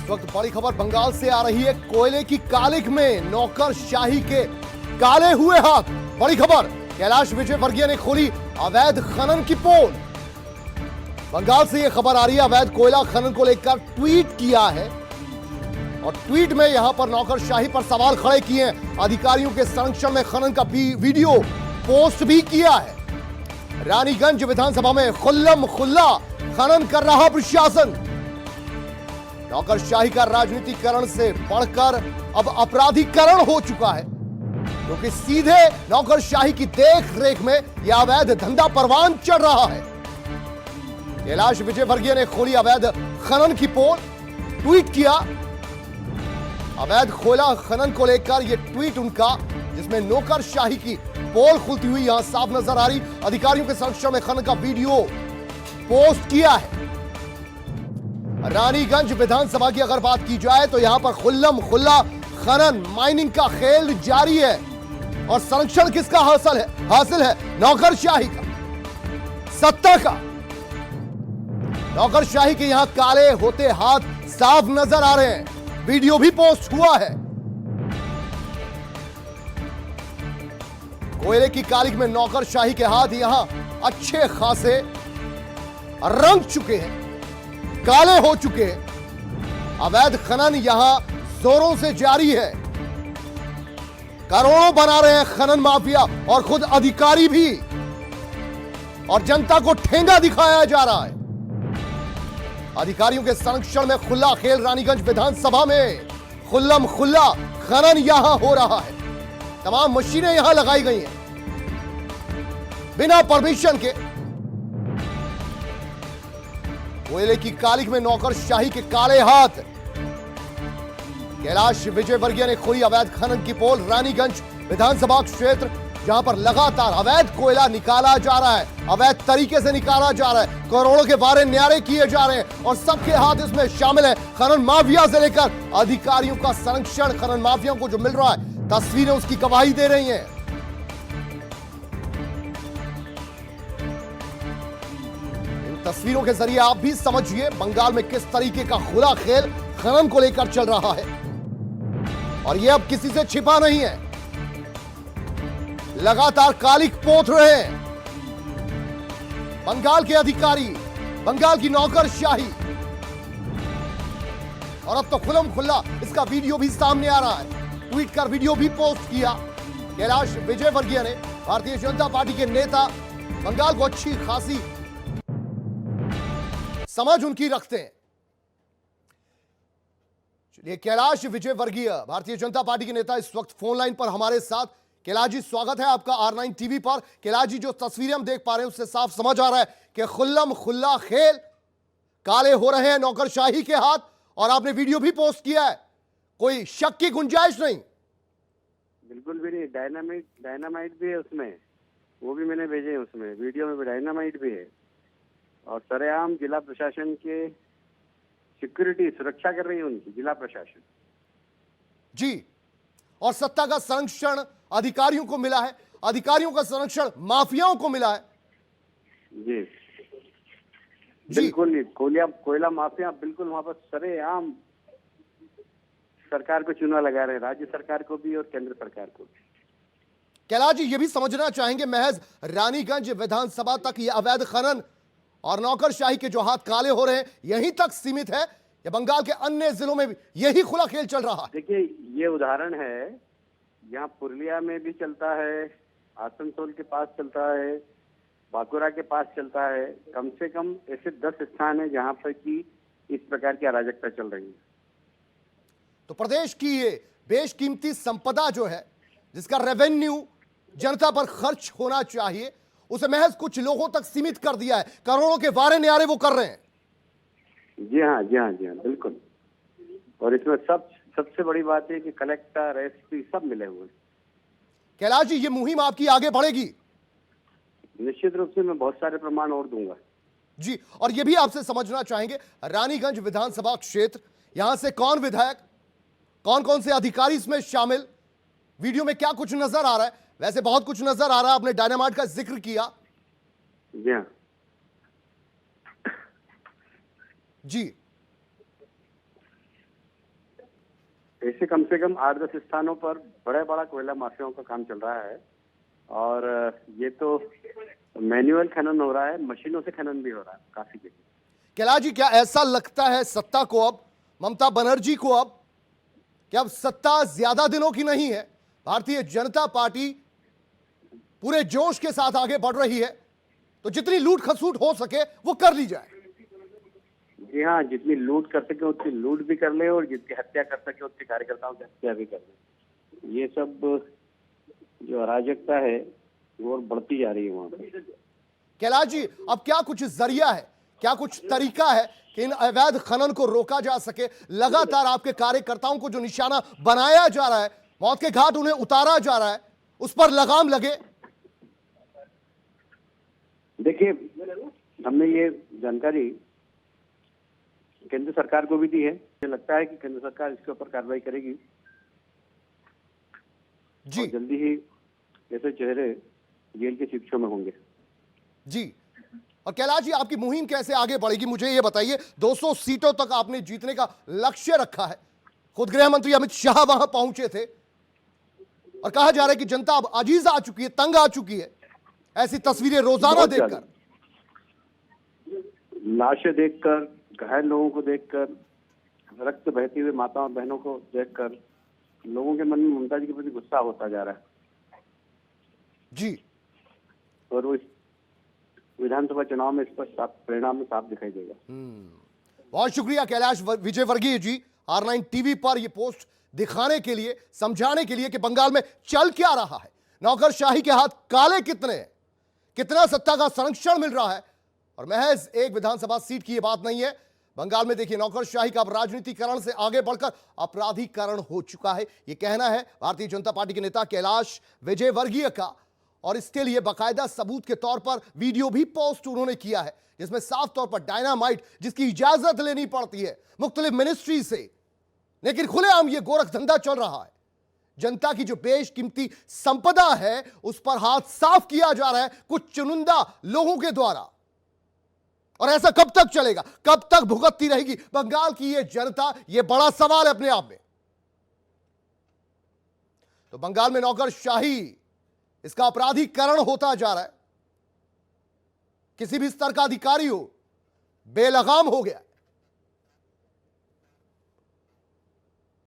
इस वक्त बड़ी खबर बंगाल से आ रही है। कोयले की कालिख में नौकरशाही के काले हुए हाथ। बड़ी खबर, कैलाश विजयवर्गीय ने खोली अवैध खनन की पोल। बंगाल से यह खबर आ रही है, अवैध कोयला खनन को लेकर ट्वीट किया है और ट्वीट में यहां पर नौकरशाही पर सवाल खड़े किए हैं। अधिकारियों के संरक्षण में खनन का भी वीडियो पोस्ट भी किया है। रानीगंज विधानसभा में खुल्लम खुल्ला खनन कर रहा प्रशासन। नौकरशाही का राजनीतिकरण से बढ़कर अब अपराधीकरण हो चुका है, क्योंकि सीधे नौकरशाही की देख रेख में यह अवैध धंधा परवान चढ़ रहा है। कैलाश विजयवर्गीय ने खोली अवैध खनन की पोल, ट्वीट किया। अवैध कोयला खनन को लेकर यह ट्वीट उनका, जिसमें नौकरशाही की पोल खुलती हुई यहां साफ नजर आ रही। अधिकारियों के संरक्षण में खनन का वीडियो पोस्ट किया है। रानीगंज विधानसभा की अगर बात की जाए तो यहां पर खुल्लम खुल्ला खनन माइनिंग का खेल जारी है और संरक्षण किसका हासिल है? नौकरशाही का, सत्ता का। नौकरशाही के यहां काले होते हाथ साफ नजर आ रहे हैं। वीडियो भी पोस्ट हुआ है। कोयले की कालिख में नौकरशाही के हाथ यहां अच्छे खासे रंग चुके हैं, काले हो चुके हैं। अवैध खनन यहां जोरों से जारी है। करोड़ों बना रहे हैं खनन माफिया और खुद अधिकारी भी, और जनता को ठेंगा दिखाया जा रहा है। अधिकारियों के संरक्षण में खुला खेल रानीगंज विधानसभा में खुल्लम खुल्ला खनन यहां हो रहा है। तमाम मशीनें यहां लगाई गई हैं बिना परमिशन के। कोयले की कालिख में नौकरशाही के काले हाथ। कैलाश विजयवर्गीय ने खोली अवैध खनन की पोल। रानीगंज विधानसभा क्षेत्र, जहां पर लगातार अवैध कोयला निकाला जा रहा है, अवैध तरीके से निकाला जा रहा है, करोड़ों के बारे न्यारे किए जा रहे हैं और सबके हाथ इसमें शामिल है। खनन माफिया से लेकर अधिकारियों का संरक्षण, खनन माफिया को जो मिल रहा है, तस्वीरें उसकी गवाही दे रही हैं। तस्वीरों के जरिए आप भी समझिए बंगाल में किस तरीके का खुला खेल खनन को लेकर चल रहा है, और यह अब किसी से छिपा नहीं है। लगातार कालिख पोत रहे हैं बंगाल के अधिकारी, बंगाल की नौकरशाही, और अब तो खुल्लम खुल्ला इसका वीडियो भी सामने आ रहा है। ट्वीट कर वीडियो भी पोस्ट किया। कैलाश विजयवर्गीय ने, भारतीय जनता पार्टी के नेता, बंगाल को अच्छी खासी समझ उनकी रखते हैं। चलिए, कैलाश विजयवर्गीय भारतीय जनता पार्टी के नेता इस वक्त फोन लाइन पर हमारे साथ। कैलाश जी, स्वागत है आपका R9 टीवी पर। कैलाश जी, जो तस्वीरें हम देख पा रहे हैं उससे साफ समझ आ रहा है कि खुल्लम खुल्ला खेल, काले हो रहे हैं नौकरशाही के हाथ, और आपने वीडियो भी पोस्ट किया है। कोई शक की गुंजाइश नहीं? बिल्कुल भी नहीं। डायनामाइट भी है उसमें, वो भी मैंने भेजे हैं। उसमें वीडियो में भी डायनामाइट भी है, और सरेआम जिला प्रशासन के सिक्योरिटी सुरक्षा कर रही है उनकी, जिला प्रशासन जी। और सत्ता का संरक्षण अधिकारियों को मिला है, अधिकारियों का संरक्षण माफियाओं को मिला है। जी बिल्कुल नहीं। कोयला माफिया बिल्कुल वहां पर सरेआम सरकार को चूना लगा रहे हैं, राज्य सरकार को भी और केंद्र सरकार को भी। कैलाश जी, ये भी समझना चाहेंगे, महज रानीगंज विधानसभा तक ये अवैध खनन और नौकरशाही के जो हाथ काले हो रहे हैं यहीं तक सीमित है, या बंगाल के अन्य जिलों में भी यही खुला खेल चल रहा है? देखिए, ये उदाहरण है, यहाँ पुरुलिया में भी चलता है, आसनसोल के पास चलता है, बांकुरा के पास चलता है। कम से कम ऐसे 10 स्थान है जहाँ पर की इस प्रकार की अराजकता चल रही है। तो प्रदेश की ये बेशकीमती संपदा जो है, जिसका रेवेन्यू जनता पर खर्च होना चाहिए, उसे महज कुछ लोगों तक सीमित कर दिया है। करोड़ों के वारे न्यारे वो कर रहे हैं। जी हाँ, जी हाँ, जी हाँ, बिल्कुल। और इसमें सबसे बड़ी बात है कि कलेक्टर, एसपी सब मिले हुए। कैलाश जी, ये मुहिम आपकी आगे बढ़ेगी? निश्चित रूप से मैं बहुत सारे प्रमाण और दूंगा जी। और ये भी आपसे समझना चाहेंगे, रानीगंज विधानसभा क्षेत्र, यहां से कौन विधायक, कौन कौन से अधिकारी इसमें शामिल, वीडियो में क्या कुछ नजर आ रहा है? वैसे बहुत कुछ नजर आ रहा है, आपने डायनामाइट का जिक्र किया। जी हाँ, जी। ऐसे कम से कम 8-10 स्थानों पर बड़ा कोयला माफियाओं का काम चल रहा है। और ये तो मैन्युअल खनन हो रहा है, मशीनों से खनन भी हो रहा है काफी जगह। कैलाश जी, क्या ऐसा लगता है सत्ता को अब, ममता बनर्जी को अब, कि अब सत्ता ज्यादा दिनों की नहीं है, भारतीय जनता पार्टी पूरे जोश के साथ आगे बढ़ रही है, तो जितनी लूट खसूट हो सके वो कर ली जाए? जी हाँ, जितनी लूट कर सके उतनी लूट भी कर ले और जितनी हत्या कर सके उतनी कार्यकर्ताओं की हत्या भी कर ले। ये सब जो अराजकता है वो बढ़ती जा रही है वहां पर। कैलाश जी, अब क्या कुछ जरिया है, क्या कुछ तरीका है कि इन अवैध खनन को रोका जा सके? लगातार आपके कार्यकर्ताओं को जो निशाना बनाया जा रहा है, मौत के घाट उन्हें उतारा जा रहा है, उस पर लगाम लगे? देखिए, हमने ये जानकारी केंद्र सरकार को भी दी है। मुझे लगता है कि केंद्र सरकार इसके ऊपर कार्रवाई करेगी जी। और जल्दी ही ऐसे चेहरे जेल के शिक्षों में होंगे। जी, और कैलाश जी, आपकी मुहिम कैसे आगे बढ़ेगी, मुझे यह बताइए। 200 सीटों तक आपने जीतने का लक्ष्य रखा है। खुद गृह मंत्री अमित शाह वहां पहुंचे थे और कहा जा रहा है कि जनता अब अजीज आ चुकी है, तंग आ चुकी है, ऐसी तस्वीरें रोजाना देखकर, लाशें देखकर, घायल लोगों को देखकर, रक्त बहती हुई माताओं बहनों को देखकर लोगों के मन में ममता जी के प्रति गुस्सा होता जा रहा है जी। और वो विधानसभा चुनाव में इस पर परिणाम में साफ दिखाई देगा। बहुत शुक्रिया कैलाश विजयवर्गीय जी, R9 टीवी पर यह पोस्ट दिखाने के लिए, समझाने के लिए कि बंगाल में चल क्या रहा है, नौकरशाही के हाथ काले कितने हैं, कितना सत्ता का संरक्षण मिल रहा है। और महज एक विधानसभा सीट की यह बात नहीं है, बंगाल में देखिए नौकरशाही का अब राजनीतिकरण से आगे बढ़कर अपराधीकरण हो चुका है। यह कहना है भारतीय जनता पार्टी के नेता कैलाश विजयवर्गीय का, और इसके लिए बाकायदा सबूत के तौर पर वीडियो भी पोस्ट उन्होंने किया है, जिसमें साफ तौर पर डायनामाइट, जिसकी इजाजत लेनी पड़ती है मुख्तलिफ मिनिस्ट्री से, लेकिन खुलेआम यह गोरख धंधा चल रहा है। जनता की जो बेशकीमती संपदा है उस पर हाथ साफ किया जा रहा है कुछ चुनिंदा लोगों के द्वारा। और ऐसा कब तक चलेगा, कब तक भुगतती रहेगी बंगाल की यह जनता, यह बड़ा सवाल है अपने आप में। तो बंगाल में नौकरशाही, इसका अपराधीकरण होता जा रहा है। किसी भी स्तर का अधिकारी हो, बेलगाम हो गया है।